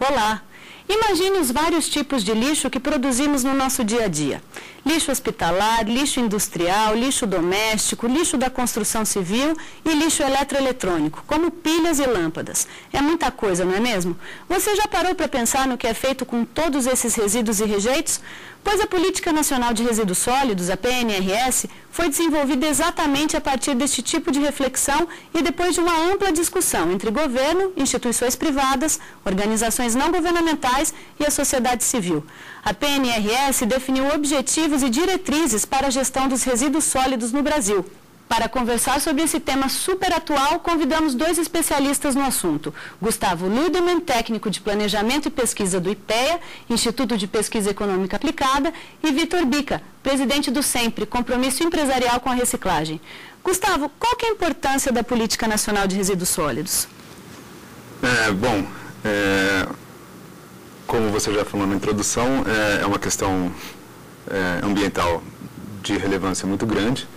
Olá! Imagine os vários tipos de lixo que produzimos no nosso dia a dia. Lixo hospitalar, lixo industrial, lixo doméstico, lixo da construção civil e lixo eletroeletrônico, como pilhas e lâmpadas. É muita coisa, não é mesmo? Você já parou para pensar no que é feito com todos esses resíduos e rejeitos? Pois a Política Nacional de Resíduos Sólidos, a PNRS, foi desenvolvida exatamente a partir deste tipo de reflexão e depois de uma ampla discussão entre governo, instituições privadas, organizações não governamentais e a sociedade civil. A PNRS definiu objetivos e diretrizes para a gestão dos resíduos sólidos no Brasil. Para conversar sobre esse tema super atual, convidamos dois especialistas no assunto. Gustavo Ludemann, técnico de Planejamento e Pesquisa do IPEA, Instituto de Pesquisa Econômica Aplicada, e Vitor Bica, presidente do SEMPRE, Compromisso Empresarial com a Reciclagem. Gustavo, qual que é a importância da Política Nacional de Resíduos Sólidos? Como você já falou na introdução, é uma questão ambiental de relevância muito grande.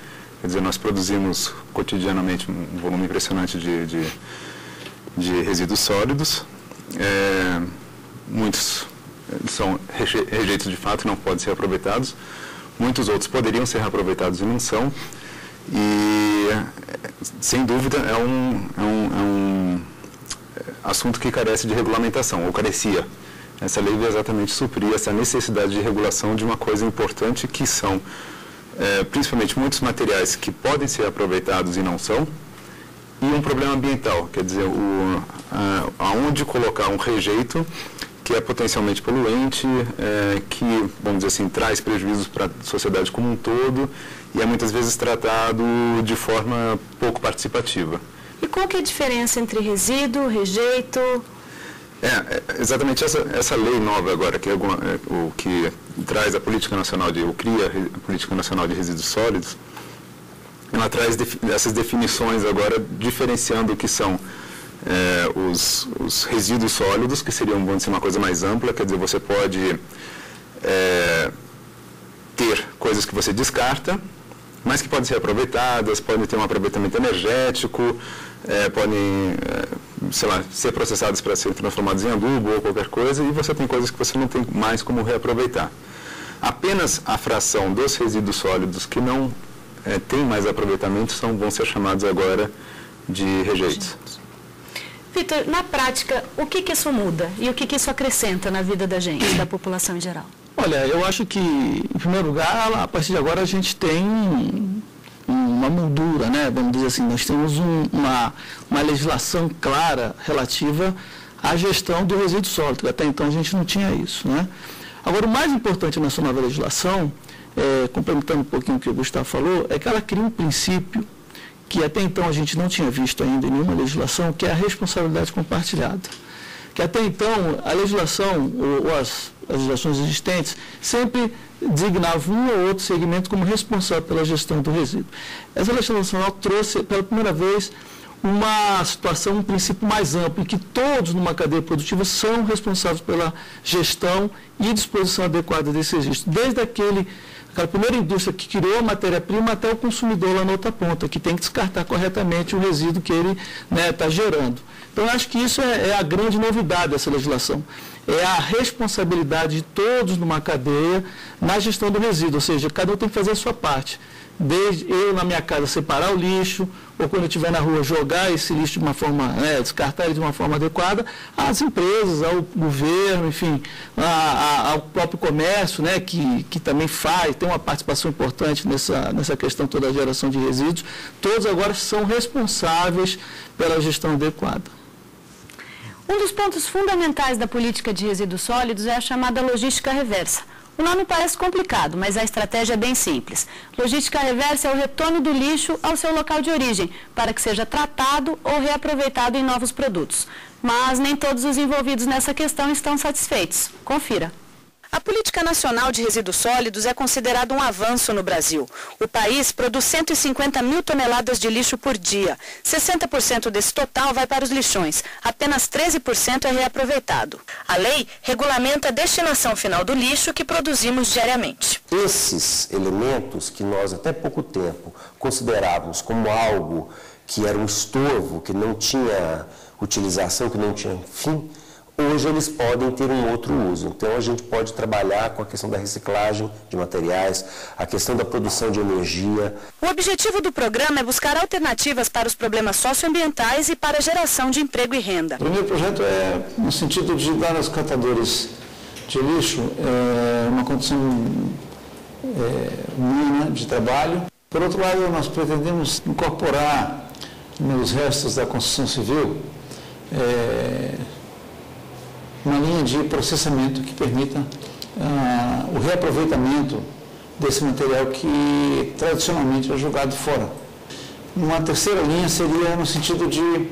Quer dizer, nós produzimos cotidianamente um volume impressionante de resíduos sólidos. Muitos são rejeitos de fato e não podem ser aproveitados. Muitos outros poderiam ser reaproveitados e não são. E, sem dúvida, é um assunto que carece de regulamentação, ou carecia. Essa lei veio exatamente suprir essa necessidade de regulação de uma coisa importante que são principalmente muitos materiais que podem ser aproveitados e não são, e um problema ambiental, quer dizer, aonde colocar um rejeito que é potencialmente poluente, que, vamos dizer assim, traz prejuízos para a sociedade como um todo e é muitas vezes tratado de forma pouco participativa. E qual que é a diferença entre resíduo, rejeito? Exatamente essa lei nova agora, que é o que traz a Política Nacional cria a Política Nacional de Resíduos Sólidos, ela traz essas definições agora, diferenciando o que são os resíduos sólidos, que seriam, vamos dizer, uma coisa mais ampla, quer dizer, você pode ter coisas que você descarta, mas que podem ser aproveitadas, podem ter um aproveitamento energético, podem, sei lá, ser processadas para serem transformadas em adubo ou qualquer coisa, e você tem coisas que você não tem mais como reaproveitar. Apenas a fração dos resíduos sólidos que não tem mais aproveitamento vão ser chamados agora de rejeitos. Vitor, na prática, o que isso muda e o que isso acrescenta na vida da gente, da população em geral? Olha, eu acho que, em primeiro lugar, a partir de agora a gente tem uma moldura, né? Vamos dizer assim, nós temos uma legislação clara relativa à gestão do resíduo sólido. Até então a gente não tinha isso, né? Agora, o mais importante nessa nova legislação, complementando um pouquinho o que o Gustavo falou, é que ela cria um princípio que até então a gente não tinha visto ainda em nenhuma legislação, que é a responsabilidade compartilhada. Que até então a legislação, ou as legislações existentes, sempre designavam um ou outro segmento como responsável pela gestão do resíduo. Essa legislação trouxe pela primeira vez uma situação, um princípio mais amplo, em que todos numa cadeia produtiva são responsáveis pela gestão e disposição adequada desse resíduo. Desde aquela primeira indústria que criou a matéria-prima até o consumidor lá na outra ponta, que tem que descartar corretamente o resíduo que ele está gerando. Então, eu acho que isso é a grande novidade dessa legislação. É a responsabilidade de todos numa cadeia na gestão do resíduo, ou seja, cada um tem que fazer a sua parte. Desde eu, na minha casa, separar o lixo, ou quando eu estiver na rua, jogar esse lixo de uma forma, descartar ele de uma forma adequada, às empresas, ao governo, enfim, ao próprio comércio, que também tem uma participação importante nessa questão toda da geração de resíduos. Todos agora são responsáveis pela gestão adequada. Um dos pontos fundamentais da política de resíduos sólidos é a chamada logística reversa. O nome parece complicado, mas a estratégia é bem simples. Logística reversa é o retorno do lixo ao seu local de origem, para que seja tratado ou reaproveitado em novos produtos. Mas nem todos os envolvidos nessa questão estão satisfeitos. Confira. A Política Nacional de Resíduos Sólidos é considerada um avanço no Brasil. O país produz 150 mil toneladas de lixo por dia. 60% desse total vai para os lixões. Apenas 13% é reaproveitado. A lei regulamenta a destinação final do lixo que produzimos diariamente. Esses elementos que nós até pouco tempo considerávamos como algo que era um estorvo, que não tinha utilização, que não tinha fim, hoje eles podem ter um outro uso. Então a gente pode trabalhar com a questão da reciclagem de materiais, a questão da produção de energia. O objetivo do programa é buscar alternativas para os problemas socioambientais e para a geração de emprego e renda. O primeiro projeto é no sentido de dar aos catadores de lixo uma condição mínima de trabalho. Por outro lado, nós pretendemos incorporar nos restos da construção civil uma linha de processamento que permita o reaproveitamento desse material que tradicionalmente é jogado fora. Uma terceira linha seria no sentido de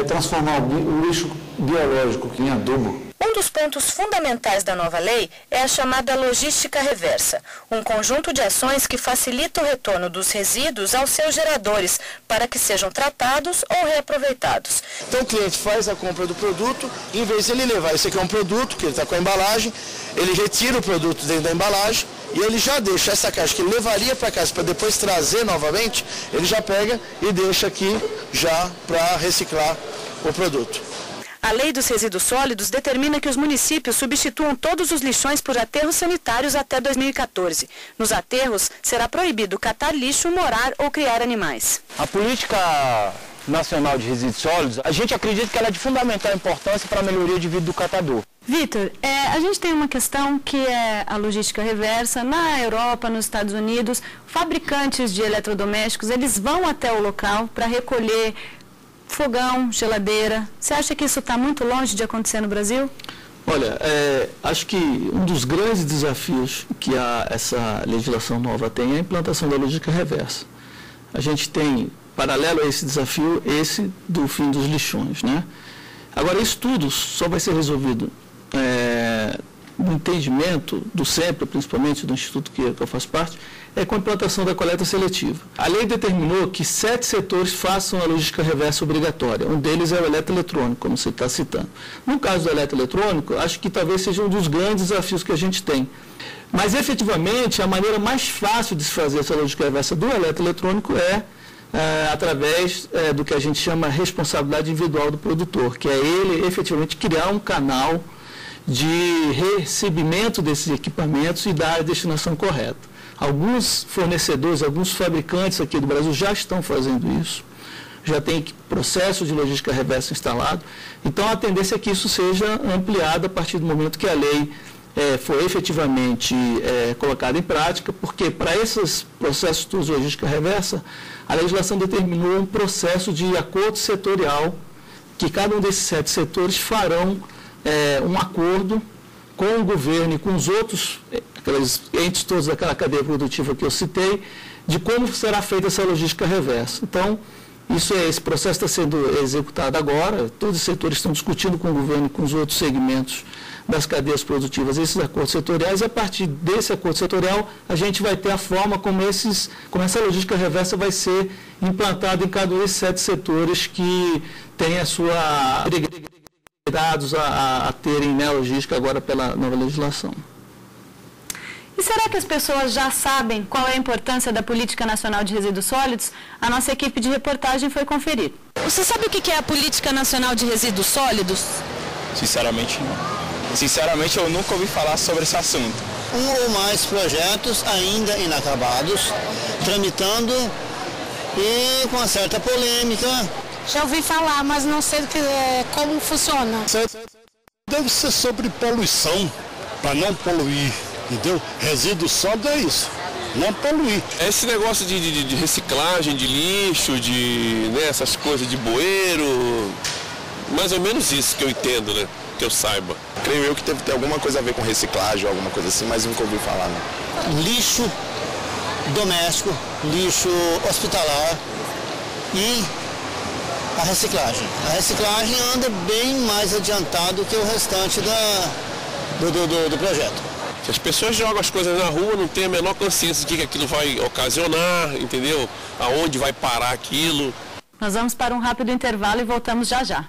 transformar o lixo biológico em adubo. Um dos pontos fundamentais da nova lei é a chamada logística reversa, um conjunto de ações que facilita o retorno dos resíduos aos seus geradores para que sejam tratados ou reaproveitados. Então o cliente faz a compra do produto, em vez de ele levar, esse aqui é um produto que ele está com a embalagem, ele retira o produto dentro da embalagem e ele já deixa essa caixa que ele levaria para casa para depois trazer novamente, ele já pega e deixa aqui já para reciclar o produto. A Lei dos Resíduos Sólidos determina que os municípios substituam todos os lixões por aterros sanitários até 2014. Nos aterros, será proibido catar lixo, morar ou criar animais. A política nacional de resíduos sólidos, a gente acredita que ela é de fundamental importância para a melhoria de vida do catador. Vitor, a gente tem uma questão que é a logística reversa. Na Europa, nos Estados Unidos, fabricantes de eletrodomésticos, eles vão até o local para recolher fogão, geladeira. Você acha que isso está muito longe de acontecer no Brasil? Olha, acho que um dos grandes desafios que essa legislação nova tem é a implantação da logística reversa. A gente tem, paralelo a esse desafio, esse do fim dos lixões, né? Agora, isso tudo só vai ser resolvido no entendimento do SEMPLA, principalmente do Instituto que eu faço parte, com a implantação da coleta seletiva. A lei determinou que 7 setores façam a logística reversa obrigatória. Um deles é o eletroeletrônico, como você está citando. No caso do eletroeletrônico, acho que talvez seja um dos grandes desafios que a gente tem. Mas, efetivamente, a maneira mais fácil de se fazer essa logística reversa do eletroeletrônico é através do que a gente chama responsabilidade individual do produtor, que é ele, efetivamente, criar um canal de recebimento desses equipamentos e dar a destinação correta. Alguns fornecedores, alguns fabricantes aqui do Brasil já estão fazendo isso, já tem processo de logística reversa instalado, então a tendência é que isso seja ampliado a partir do momento que a lei for efetivamente colocada em prática, porque para esses processos de logística reversa, a legislação determinou um processo de acordo setorial, que cada um desses 7 setores farão um acordo com o governo e com os outros aqueles entes todos daquela cadeia produtiva que eu citei, de como será feita essa logística reversa. Então, esse processo está sendo executado agora, todos os setores estão discutindo com o governo e com os outros segmentos das cadeias produtivas esses acordos setoriais, e a partir desse acordo setorial a gente vai ter a forma como essa logística reversa vai ser implantada em cada um desses 7 setores que tem a sua dados a terem logística agora pela nova legislação. E será que as pessoas já sabem qual é a importância da Política Nacional de Resíduos Sólidos? A nossa equipe de reportagem foi conferir. Você sabe o que é a Política Nacional de Resíduos Sólidos? Sinceramente, não. Sinceramente, eu nunca ouvi falar sobre esse assunto. Um ou mais projetos ainda inacabados, tramitando e com uma certa polêmica. Já ouvi falar, mas não sei como funciona. Deve ser sobre poluição, para não poluir. Entendeu? Resíduo sólido é isso, não poluir. Esse negócio de reciclagem de lixo, essas coisas de bueiro, mais ou menos isso que eu entendo, né? Que eu saiba. Creio eu que deve ter alguma coisa a ver com reciclagem ou alguma coisa assim, mas nunca ouvi falar, não. Lixo doméstico, lixo hospitalar e a reciclagem. A reciclagem anda bem mais adiantado que o restante do projeto. Se as pessoas jogam as coisas na rua, não tem a menor consciência de que aquilo vai ocasionar, entendeu? Aonde vai parar aquilo. Nós vamos para um rápido intervalo e voltamos já já.